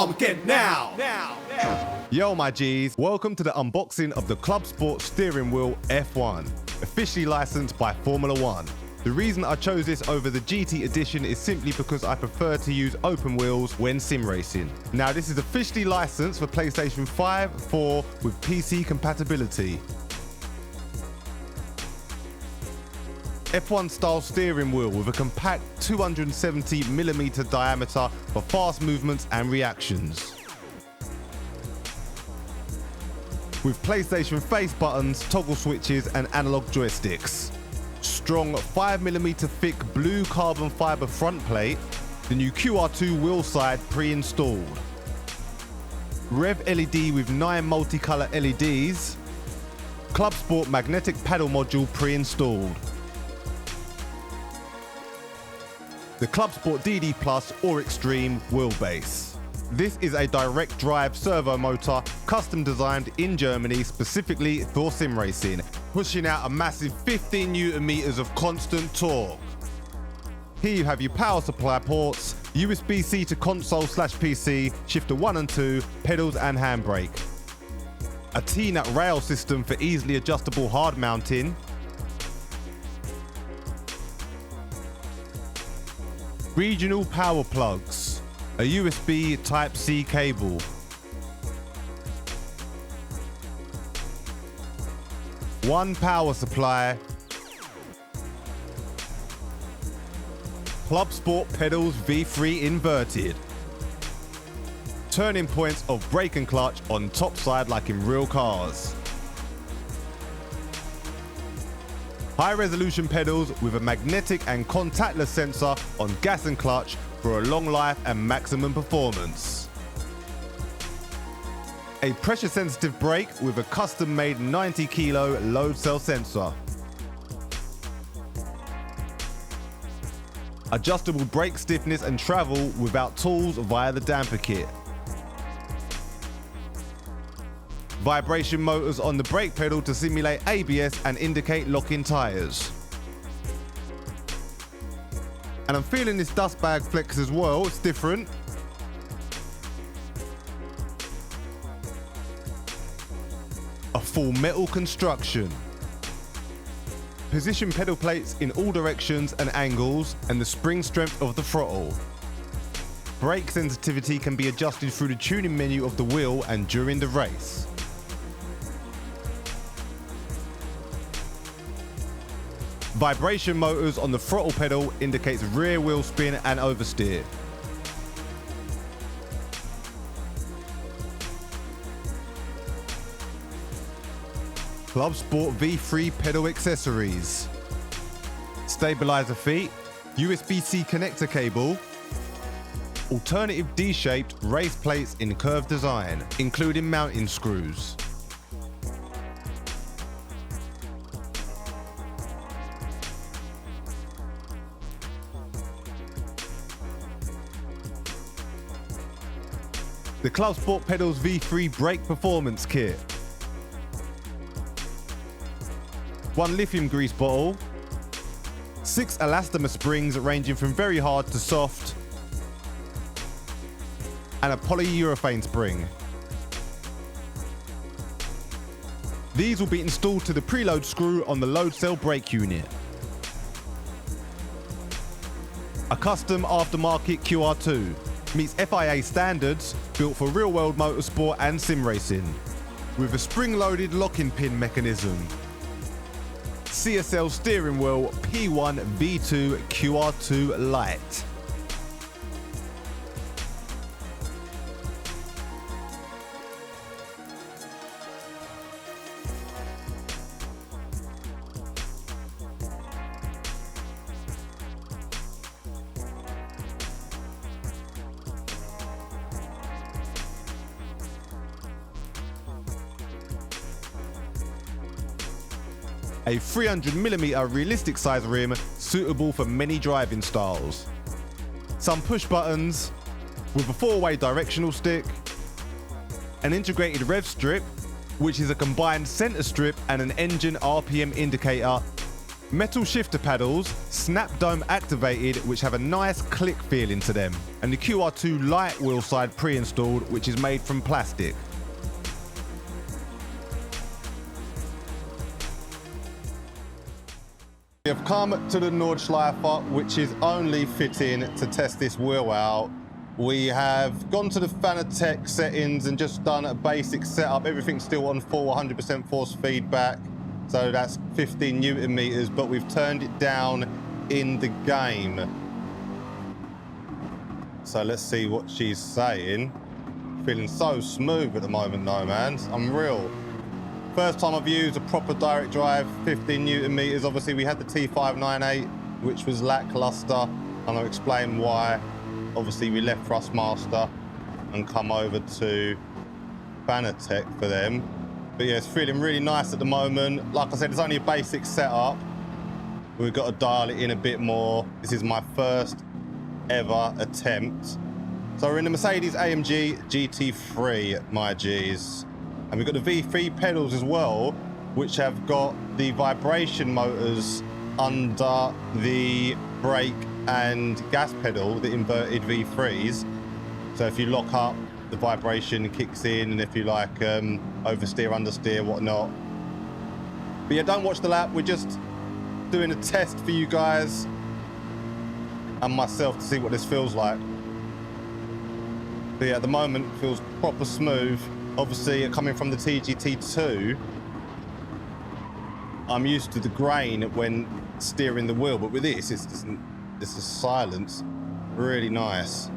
Armegedon now! Yo my G's, welcome to the unboxing of the ClubSport steering wheel F1, officially licensed by Formula 1. The reason I chose this over the GT edition is simply because I prefer to use open wheels when sim racing. Now this is officially licensed for PlayStation 5, 4 with PC compatibility. F1 style steering wheel with a compact 270mm diameter for fast movements and reactions. With PlayStation face buttons, toggle switches and analog joysticks. Strong 5mm thick blue carbon fiber front plate, the new QR2 wheel side pre-installed. Rev LED with 9 multicolour LEDs. ClubSport magnetic paddle module pre-installed. The ClubSport DD Plus or Extreme wheelbase. This is a direct drive servo motor custom designed in Germany specifically for sim racing, pushing out a massive 15 Nm of constant torque. Here you have your power supply ports, USB-C to console/PC, shifter 1 and 2, pedals and handbrake. A T-nut rail system for easily adjustable hard mounting. Regional power plugs, a USB Type-C cable. One power supply. ClubSport pedals V3 inverted. Turning points of brake and clutch on top side like in real cars. High resolution pedals with a magnetic and contactless sensor on gas and clutch for a long life and maximum performance. A pressure sensitive brake with a custom made 90 kilo load cell sensor. Adjustable brake stiffness and travel without tools via the damper kit. Vibration motors on the brake pedal to simulate ABS and indicate lock-in tyres. And I'm feeling this dust bag flex as well, it's different. A full metal construction. Position pedal plates in all directions and angles and the spring strength of the throttle. Brake sensitivity can be adjusted through the tuning menu of the wheel and during the race. Vibration motors on the throttle pedal indicates rear wheel spin and oversteer. ClubSport V3 pedal accessories. Stabilizer feet, USB-C connector cable, alternative D-shaped race plates in curved design, including mounting screws. The ClubSport Pedals V3 Brake Performance Kit. One lithium grease bottle. 6 elastomer springs ranging from very hard to soft. And a polyurethane spring. These will be installed to the preload screw on the load cell brake unit. A custom aftermarket QR2. Meets FIA standards, built for real-world motorsport and sim racing, with a spring-loaded locking pin mechanism. CSL steering wheel P1 V2 QR2 Lite. A 300mm realistic size rim suitable for many driving styles. Some push buttons with a 4-way directional stick. An integrated rev strip, which is a combined center strip and an engine RPM indicator. Metal shifter paddles, snap dome activated, which have a nice click feeling to them. And the QR2 light wheel side pre-installed, which is made from plastic. We have come to the Nordschleifer, which is only fitting to test this wheel out. We have gone to the Fanatec settings and just done a basic setup. Everything's still on full 100% force feedback. So that's 15 Newton meters, but we've turned it down in the game. So let's see what she's saying. Feeling so smooth at the moment though, man. It's unreal. First time I've used a proper direct drive, 15 Newton meters. Obviously we had the T598, which was lackluster, and I'll explain why. Obviously we left Thrustmaster and come over to Fanatec for them. But yeah, it's feeling really nice at the moment. Like I said, it's only a basic setup. We've got to dial it in a bit more. This is my first ever attempt. So we're in the Mercedes AMG GT3, my G's. And we've got the V3 pedals as well, which have got the vibration motors under the brake and gas pedal, the inverted V3s. So if you lock up, the vibration kicks in, and if you like oversteer, understeer, whatnot. But yeah, don't watch the lap. We're just doing a test for you guys and myself to see what this feels like. But yeah, at the moment, it feels proper smooth. Obviously, coming from the TGT2, I'm used to the grain when steering the wheel, but with this, it's just silence. Really nice.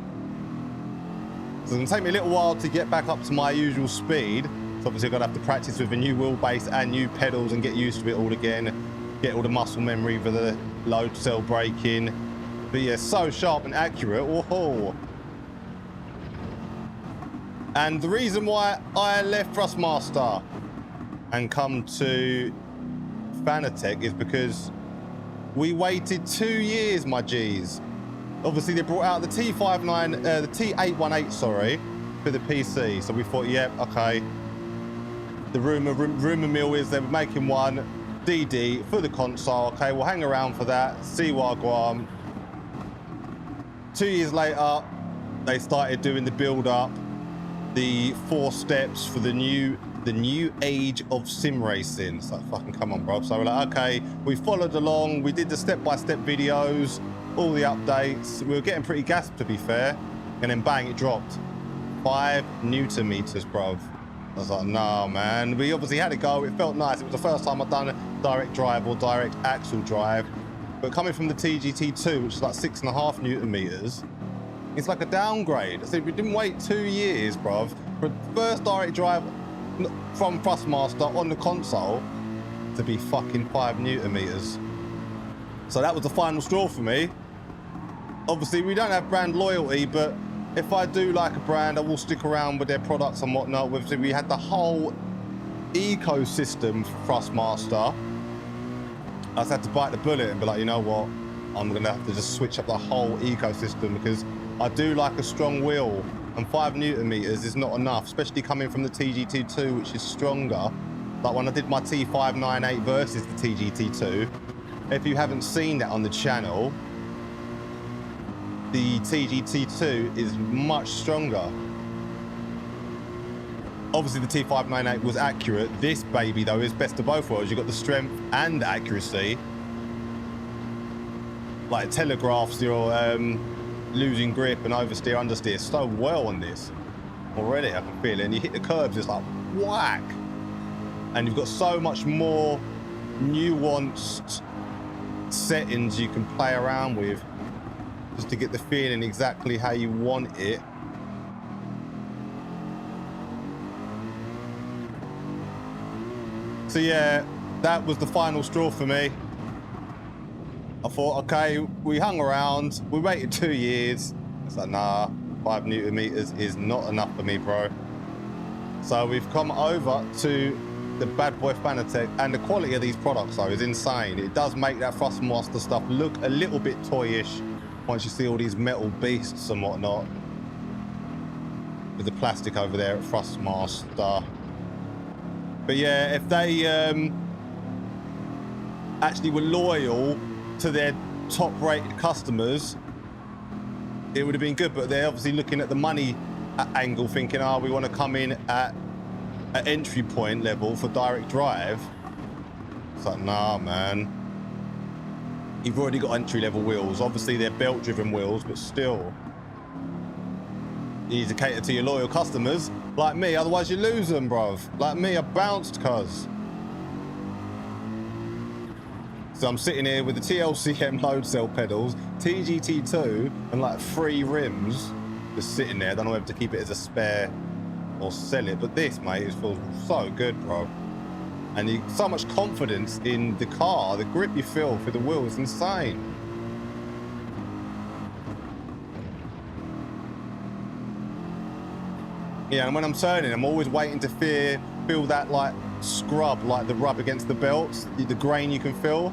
So it's going to take me a little while to get back up to my usual speed. So obviously, I'm going to have to practice with a new wheelbase and new pedals and get used to it all again. Get all the muscle memory for the load cell braking. But yeah, so sharp and accurate. Whoa. And the reason why I left Thrustmaster and come to Fanatec is because we waited 2 years, my G's. Obviously, they brought out the T818, sorry, for the PC. So we thought, yep, okay. The rumor mill is they were making one DD for the console. Okay, we'll hang around for that, see what I go on. 2 years later, they started doing the build-up. The 4 steps for the new age of sim racing. It's like, fucking come on, bro. So we're like, okay, we followed along. We did the step-by-step videos, all the updates. We were getting pretty gassed, to be fair. And then bang, it dropped. 5 Newton meters, bro. I was like, no, man. We obviously had to go. It felt nice. It was the first time I'd done a direct drive or direct axle drive. But coming from the TGT2, which is like 6.5 Newton meters, it's like a downgrade. So we didn't wait 2 years, bruv, for the first direct drive from Thrustmaster on the console to be fucking 5 Newton meters. So that was the final straw for me. Obviously, we don't have brand loyalty, but if I do like a brand, I will stick around with their products and whatnot. We had the whole ecosystem for Thrustmaster. I just had to bite the bullet and be like, you know what? I'm going to have to just switch up the whole ecosystem because I do like a strong wheel, and 5 Newton meters is not enough, especially coming from the TGT2, which is stronger. Like when I did my T598 versus the TGT2, if you haven't seen that on the channel, the TGT2 is much stronger. Obviously the T598 was accurate. This baby though is best of both worlds. You've got the strength and the accuracy. Like it telegraphs your losing grip and oversteer, understeer so well on this. Already I can feel it. And you hit the curbs, it's like whack. And you've got so much more nuanced settings you can play around with just to get the feeling exactly how you want it. So yeah, that was the final straw for me. I thought, okay, we hung around, we waited 2 years. It's like, nah, 5 Newton meters is not enough for me, bro. So we've come over to the bad boy Fanatec, and the quality of these products though is insane. It does make that Thrustmaster stuff look a little bit toyish once you see all these metal beasts and whatnot. With the plastic over there at Thrustmaster. But yeah, if they actually were loyal to their top-rated customers, it would have been good. But they're obviously looking at the money angle, thinking, oh, we want to come in at an entry point level for direct drive. It's like, nah, man. You've already got entry-level wheels. Obviously, they're belt-driven wheels, but still. You need to cater to your loyal customers, like me, otherwise you lose them, bruv. Like me, I bounced, cuz. So I'm sitting here with the TLCM load cell pedals, TGT2, and like 3 rims, just sitting there. I don't know whether to keep it as a spare or sell it, but this, mate, it feels so good, bro. And you so much confidence in the car, the grip you feel for the wheel is insane. Yeah, and when I'm turning, I'm always waiting to feel that like scrub, like the rub against the belts, the grain you can feel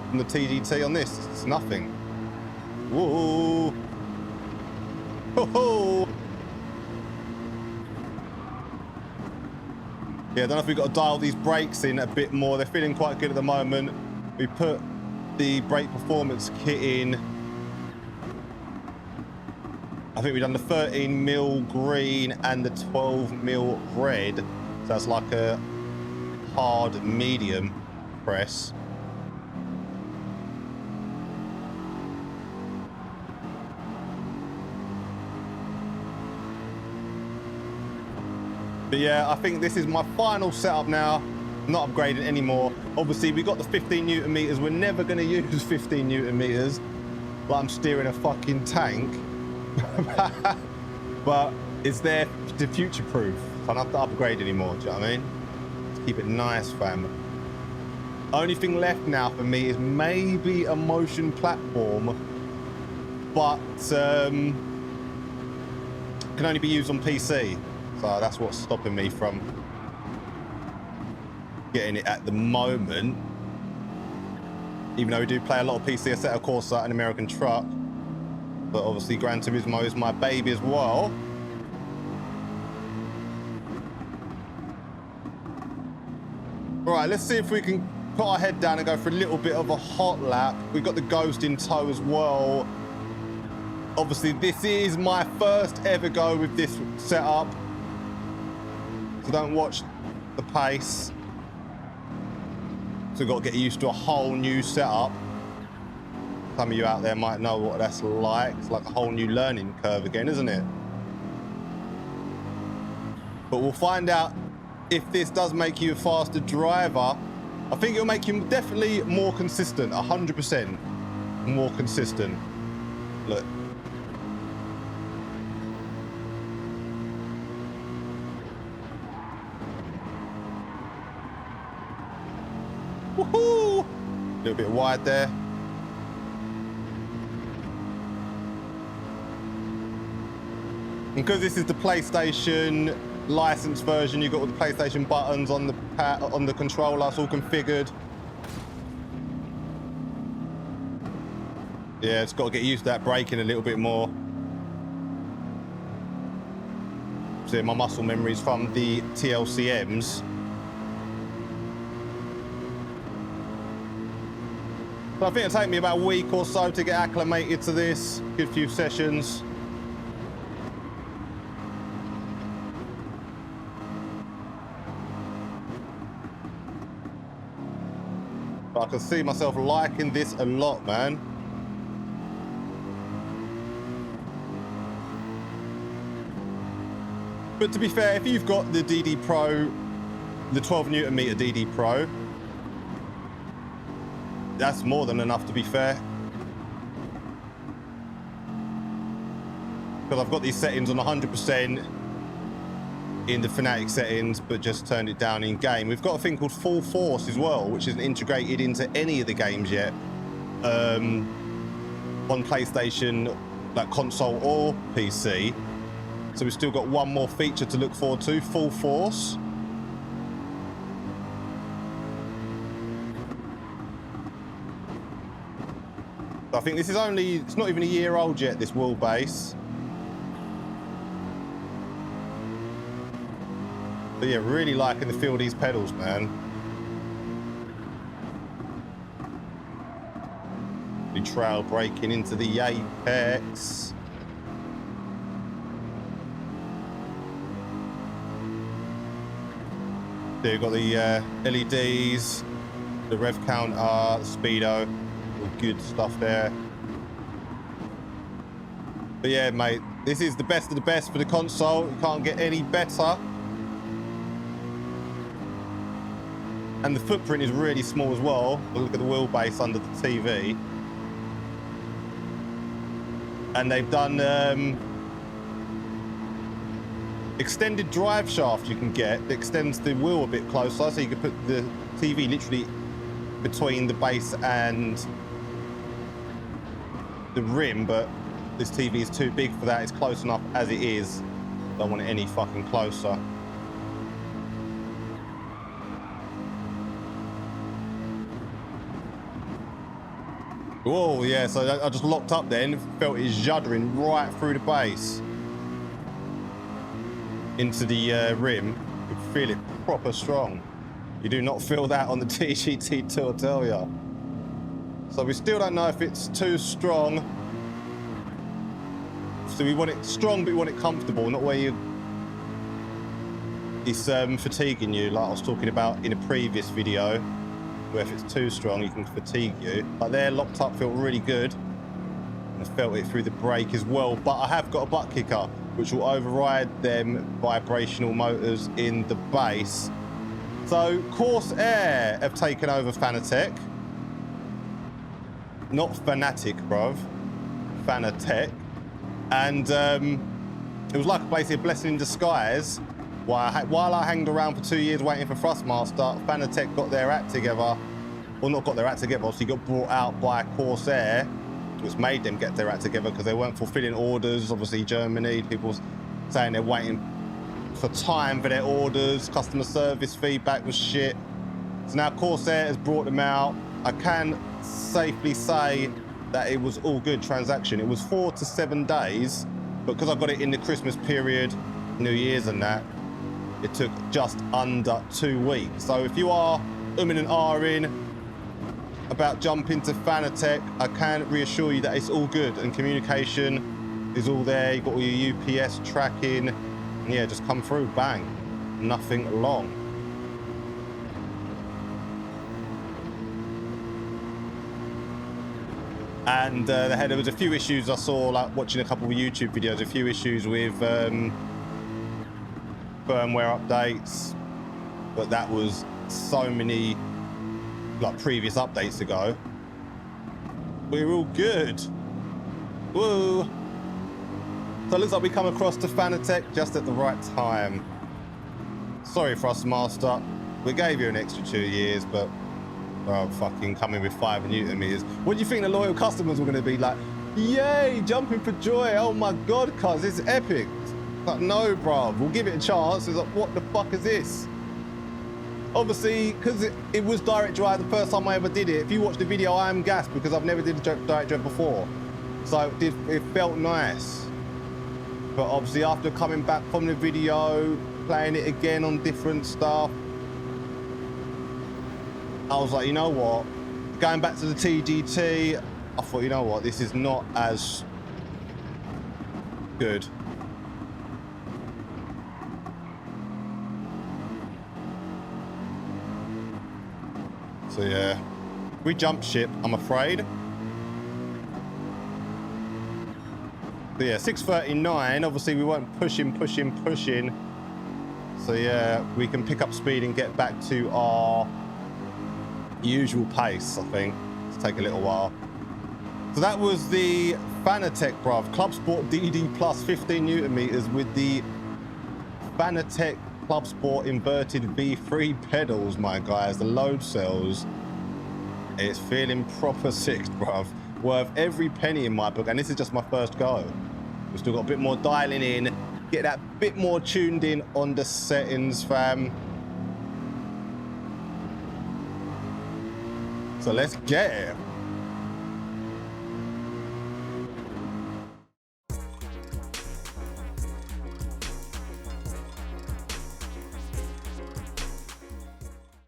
from the TGT. On this, it's nothing. Whoa. Ho-ho. Yeah, I don't know if we've got to dial these brakes in a bit more. They're feeling quite good at the moment. We put the brake performance kit in. I think we've done the 13mm green and the 12mm red. So that's like a hard medium press. But yeah, I think this is my final setup now. I'm not upgrading anymore. Obviously, we got the 15 Newton meters. We're never going to use 15 Newton meters. Like I'm steering a fucking tank. But it's there to future-proof. So I don't have to upgrade anymore, do you know what I mean? Let's keep it nice, fam. Only thing left now for me is maybe a motion platform, but can only be used on PC. So that's what's stopping me from getting it at the moment. Even though we do play a lot of PC, Assetto Corsa and American Truck. But obviously Gran Turismo is my baby as well. All right, let's see if we can put our head down and go for a little bit of a hot lap. We've got the Ghost in tow as well. Obviously, this is my first ever go with this setup. So don't watch the pace. So we've got to get used to a whole new setup. Some of you out there might know what that's like. It's like a whole new learning curve again, isn't it? But we'll find out if this does make you a faster driver. I think it'll make you definitely more consistent, 100% more consistent. Look. Woohoo! A little bit wide there. Because this is the PlayStation licensed version, you've got all the PlayStation buttons on the controller, it's all configured. Yeah, it's got to get used to that braking a little bit more. See, my muscle memories from the TLCMs. So I think it'll take me about a week or so to get acclimated to this. Good few sessions. I can see myself liking this a lot, man. But to be fair, if you've got the DD Pro, the 12 Newton meter DD Pro, that's more than enough, to be fair. Because I've got these settings on 100% in the Fanatec settings, but just turned it down in game. We've got a thing called Full Force as well, which isn't integrated into any of the games yet. On PlayStation, like console or PC. So we've still got one more feature to look forward to, Full Force. I think this is only, it's not even a year old yet, this Wheelbase. But yeah, really liking the feel of these pedals, man. Be trail braking into the apex. There you've got the LEDs, the rev counter, the speedo, all good stuff there. But yeah, mate, this is the best of the best for the console. You can't get any better. And the footprint is really small as well. Look at the wheelbase under the TV. And they've done extended drive shaft you can get that extends the wheel a bit closer, so you can put the TV literally between the base and the rim, but this TV is too big for that. It's close enough as it is. Don't want it any fucking closer. Whoa, yeah, so I just locked up then, felt it juddering right through the base into the rim. You can feel it proper strong. You do not feel that on the TGT2, I tell ya. So we still don't know if it's too strong. So we want it strong, but we want it comfortable, not where it's fatiguing you, like I was talking about in a previous video, where if it's too strong, you can fatigue you. But they're locked up, feel really good. I felt it through the brake as well, but I have got a Buttkicker, which will override them vibrational motors in the base. So Corsair have taken over Fanatec. Not Fanatec, bruv. Fanatec. And it was like basically a blessing in disguise. While I hanged around for 2 years waiting for Thrustmaster, Fanatec got their act together. Well, not got their act together, obviously got brought out by Corsair, which made them get their act together because they weren't fulfilling orders. Obviously, Germany, people saying they're waiting for time for their orders. Customer service feedback was shit. So now Corsair has brought them out. I can safely say that it was all good transaction. It was 4 to 7 days, but because I got it in the Christmas period, New Year's and that, it took just under 2 weeks. So if you are umming and ahhing about jumping to Fanatec, I can reassure you that it's all good and communication is all there. You've got all your UPS tracking, and yeah, just come through, bang, nothing long. And there was a few issues I saw, like watching a couple of YouTube videos, a few issues with firmware updates, but that was so many like previous updates ago. We're all good. Woo! So it looks like we come across to Fanatec just at the right time. Sorry, Thrustmaster, we gave you an extra 2 years, but fucking coming with 5 Newton meters. What do you think the loyal customers were going to be like? Yay, jumping for joy! Oh my god, cuz it's epic. Like, no, bruv, we'll give it a chance. It's like, what the fuck is this? Obviously, because it was direct drive the first time I ever did it. If you watch the video, I am gassed because I've never did a direct drive before. So it felt nice. But obviously, after coming back from the video, playing it again on different stuff, I was like, you know what? Going back to the TGT, I thought, you know what? This is not as good. So yeah, we jumped ship, I'm afraid. But yeah, 6:39. Obviously, we weren't pushing. So yeah, we can pick up speed and get back to our usual pace, I think. It's take a little while. So that was the Fanatec, bruv. ClubSport DD plus 15 Newton meters with the Fanatec ClubSport inverted V3 pedals, my guys. The load cells. It's feeling proper sick, bruv. Worth every penny in my book, and this is just my first go. We've still got a bit more dialing in, get that bit more tuned in on the settings, fam. So let's get it.